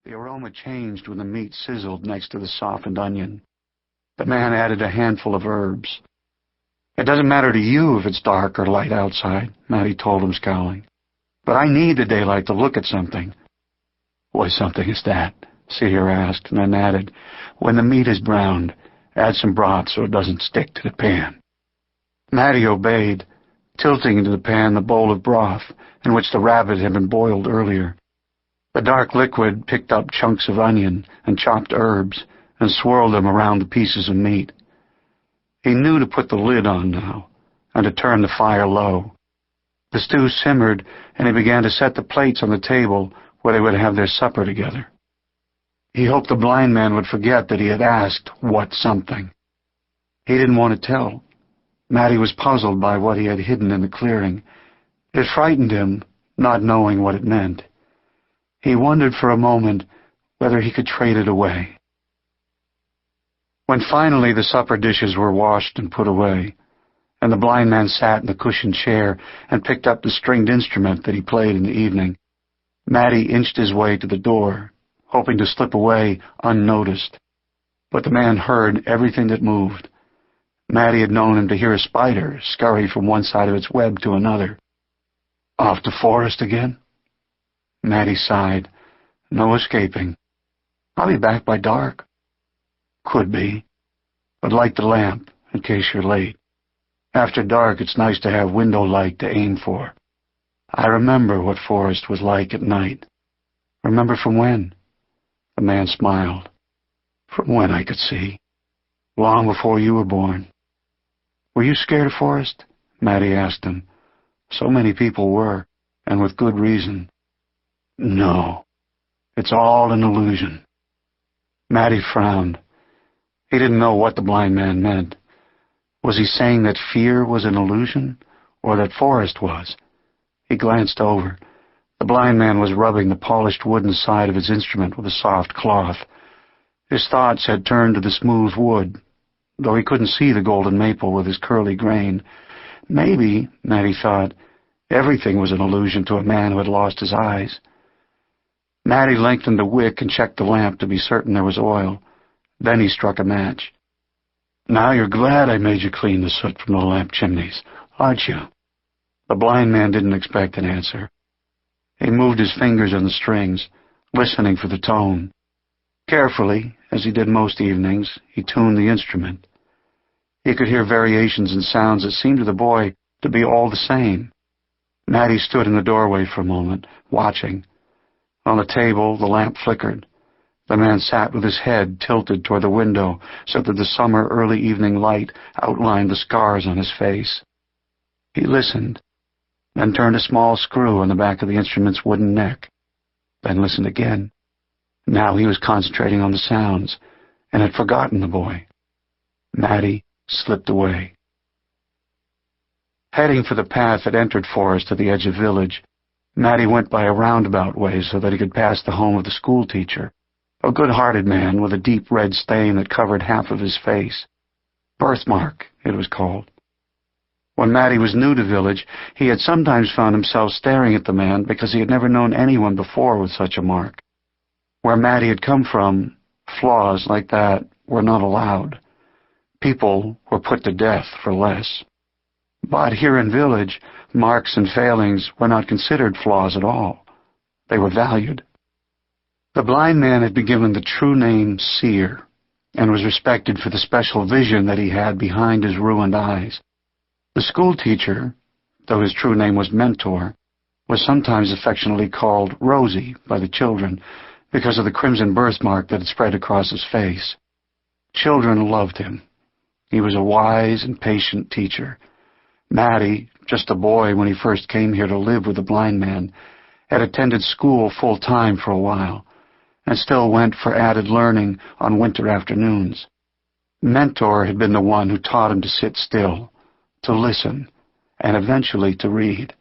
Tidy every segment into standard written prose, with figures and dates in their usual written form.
The aroma changed when the meat sizzled next to the softened onion. The man added a handful of herbs. "It doesn't matter to you if it's dark or light outside," Matty told him, scowling. "But I need the daylight to look at something." "What something is that?" Seher asked, and then added, "When the meat is browned, add some broth so it doesn't stick to the pan." Matty obeyed, tilting into the pan the bowl of broth in which the rabbit had been boiled earlier. The dark liquid picked up chunks of onion and chopped herbs and swirled them around the pieces of meat. He knew to put the lid on now and to turn the fire low. The stew simmered, and he began to set the plates on the table where they would have their supper together. He hoped the blind man would forget that he had asked what something. He didn't want to tell. Matty was puzzled by what he had hidden in the clearing. It frightened him, not knowing what it meant. He wondered for a moment whether he could trade it away. When finally the supper dishes were washed and put away, and the blind man sat in the cushioned chair and picked up the stringed instrument that he played in the evening, Matty inched his way to the door, hoping to slip away unnoticed. But the man heard everything that moved. Matty had known him to hear a spider scurry from one side of its web to another. "Off to Forest again?" Matty sighed. "No escaping. I'll be back by dark." "Could be. But light the lamp, in case you're late. After dark, it's nice to have window light to aim for. I remember what Forest was like at night." "Remember from when?" The man smiled. "From when I could see. Long before you were born." "Were you scared of Forest?" Matty asked him. So many people were, and with good reason. "No. It's all an illusion." Matty frowned. He didn't know what the blind man meant. Was he saying that fear was an illusion, or that Forest was? He glanced over. The blind man was rubbing the polished wooden side of his instrument with a soft cloth. His thoughts had turned to the smooth wood, though he couldn't see the golden maple with his curly grain. Maybe, Matty thought, everything was an illusion to a man who had lost his eyes. Matty lengthened the wick and checked the lamp to be certain there was oil. Then he struck a match. "Now you're glad I made you clean the soot from the lamp chimneys, aren't you?" The blind man didn't expect an answer. He moved his fingers on the strings, listening for the tone. Carefully, as he did most evenings, he tuned the instrument. He could hear variations in sounds that seemed to the boy to be all the same. Matty stood in the doorway for a moment, watching. On the table, the lamp flickered. The man sat with his head tilted toward the window so that the summer early evening light outlined the scars on his face. He listened, then turned a small screw on the back of the instrument's wooden neck, then listened again. Now he was concentrating on the sounds, and had forgotten the boy. Matty slipped away. Heading for the path that entered Forest to the edge of village, Matty went by a roundabout way so that he could pass the home of the schoolteacher, a good-hearted man with a deep red stain that covered half of his face. Birthmark, it was called. When Matty was new to village, he had sometimes found himself staring at the man because he had never known anyone before with such a mark. Where Matty had come from, flaws like that were not allowed. People were put to death for less. But here in village, marks and failings were not considered flaws at all. They were valued. The blind man had been given the true name Seer, and was respected for the special vision that he had behind his ruined eyes. The schoolteacher, though his true name was Mentor, was sometimes affectionately called Rosie by the children because of the crimson birthmark that had spread across his face. Children loved him. He was a wise and patient teacher. Matty, just a boy when he first came here to live with the blind man, had attended school full-time for a while, and still went for added learning on winter afternoons. Mentor had been the one who taught him to sit still, to listen, and eventually to read.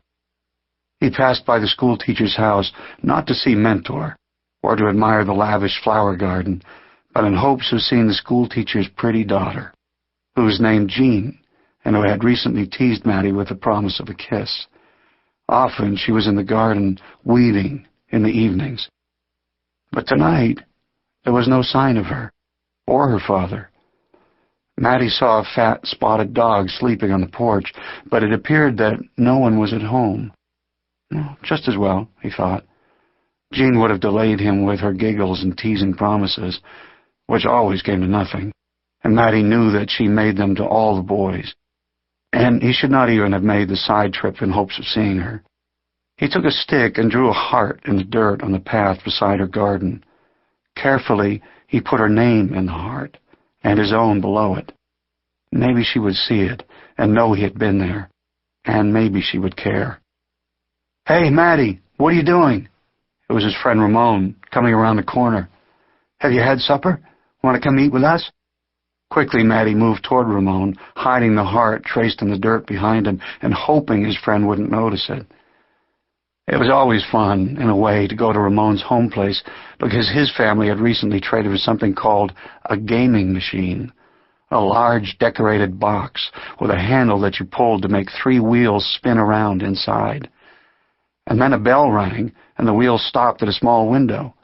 He passed by the schoolteacher's house not to see Mentor, or to admire the lavish flower garden, but in hopes of seeing the schoolteacher's pretty daughter, who was named Jean, and who had recently teased Matty with the promise of a kiss. Often she was in the garden weeding in the evenings. But tonight, there was no sign of her, or her father. Matty saw a fat, spotted dog sleeping on the porch, but it appeared that no one was at home. Just as well, he thought. Jean would have delayed him with her giggles and teasing promises, which always came to nothing, and Matty knew that she made them to all the boys. And he should not even have made the side trip in hopes of seeing her. He took a stick and drew a heart in the dirt on the path beside her garden. Carefully, he put her name in the heart, and his own below it. Maybe she would see it and know he had been there, and maybe she would care. "Hey, Matty, what are you doing?" It was his friend Ramon, coming around the corner. "Have you had supper? Want to come eat with us?" Quickly, Matty moved toward Ramon, hiding the heart traced in the dirt behind him and hoping his friend wouldn't notice it. It was always fun, in a way, to go to Ramon's home place because his family had recently traded for something called a gaming machine, a large decorated box with a handle that you pulled to make 3 wheels spin around inside. And then a bell rang, and the wheels stopped at a small window.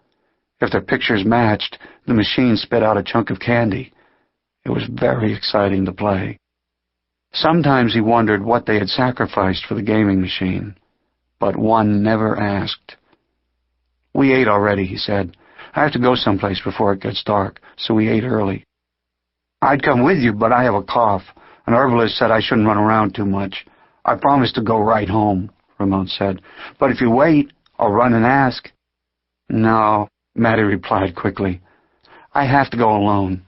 If their pictures matched, the machine spit out a chunk of candy. It was very exciting to play. Sometimes he wondered what they had sacrificed for the gaming machine, but one never asked. "We ate already," he said. "I have to go someplace before it gets dark, so we ate early." "I'd come with you, but I have a cough. An herbalist said I shouldn't run around too much. I promised to go right home," Ramon said. "But if you wait, I'll run and ask." "No," Matty replied quickly. "I have to go alone."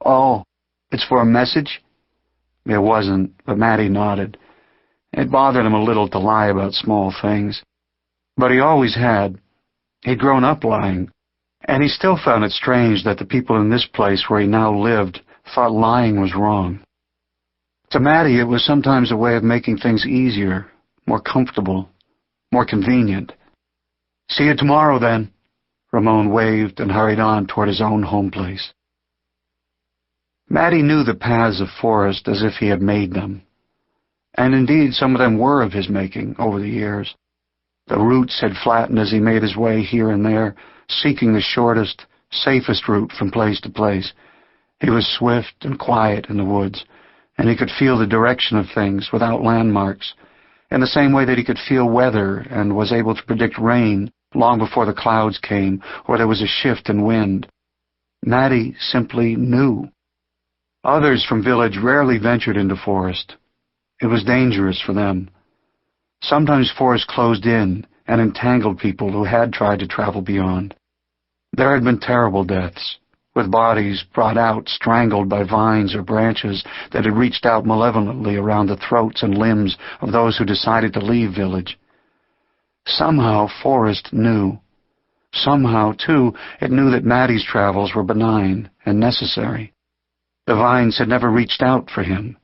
"Oh, it's for a message?" It wasn't, but Matty nodded. It bothered him a little to lie about small things. But he always had. He'd grown up lying, and he still found it strange that the people in this place where he now lived thought lying was wrong. To Matty, it was sometimes a way of making things easier, more comfortable, more convenient. "See you tomorrow, then." Ramon waved and hurried on toward his own home place. Matty knew the paths of Forest as if he had made them. And indeed, some of them were of his making over the years. The roots had flattened as he made his way here and there, seeking the shortest, safest route from place to place. He was swift and quiet in the woods, and he could feel the direction of things without landmarks, in the same way that he could feel weather and was able to predict rain long before the clouds came or there was a shift in wind. Matty simply knew. Others from village rarely ventured into Forest. It was dangerous for them. Sometimes Forest closed in and entangled people who had tried to travel beyond. There had been terrible deaths, with bodies brought out strangled by vines or branches that had reached out malevolently around the throats and limbs of those who decided to leave village. Somehow Forest knew. Somehow, too, it knew that Matty's travels were benign and necessary. The vines had never reached out for him.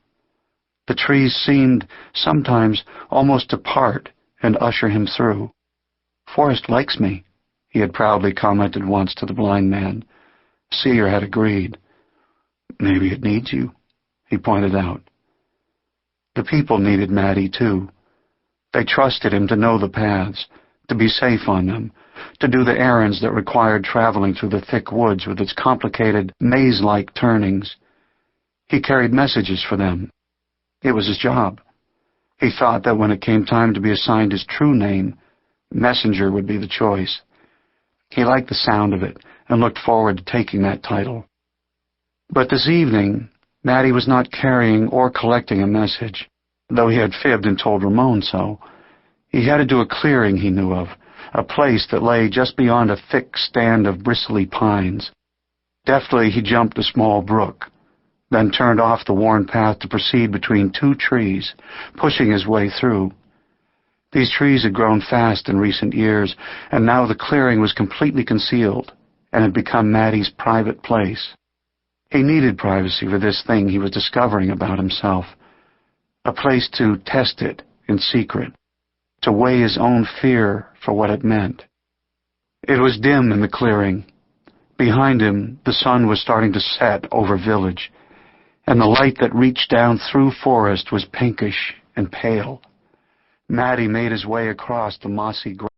The trees seemed, sometimes, almost to part and usher him through. "Forest likes me," he had proudly commented once to the blind man. Seer had agreed. "Maybe it needs you," he pointed out. The people needed Matty, too. They trusted him to know the paths, to be safe on them, to do the errands that required traveling through the thick woods with its complicated, maze-like turnings. He carried messages for them. It was his job. He thought that when it came time to be assigned his true name, Messenger would be the choice. He liked the sound of it and looked forward to taking that title. But this evening, Matty was not carrying or collecting a message, though he had fibbed and told Ramon so. He headed to a clearing he knew of, a place that lay just beyond a thick stand of bristly pines. Deftly he jumped a small brook, then turned off the worn path to proceed between 2 trees, pushing his way through. These trees had grown fast in recent years, and now the clearing was completely concealed and had become Matty's private place. He needed privacy for this thing he was discovering about himself, a place to test it in secret, to weigh his own fear for what it meant. It was dim in the clearing. Behind him, the sun was starting to set over village, and the light that reached down through Forest was pinkish and pale. Matty made his way across the mossy ground.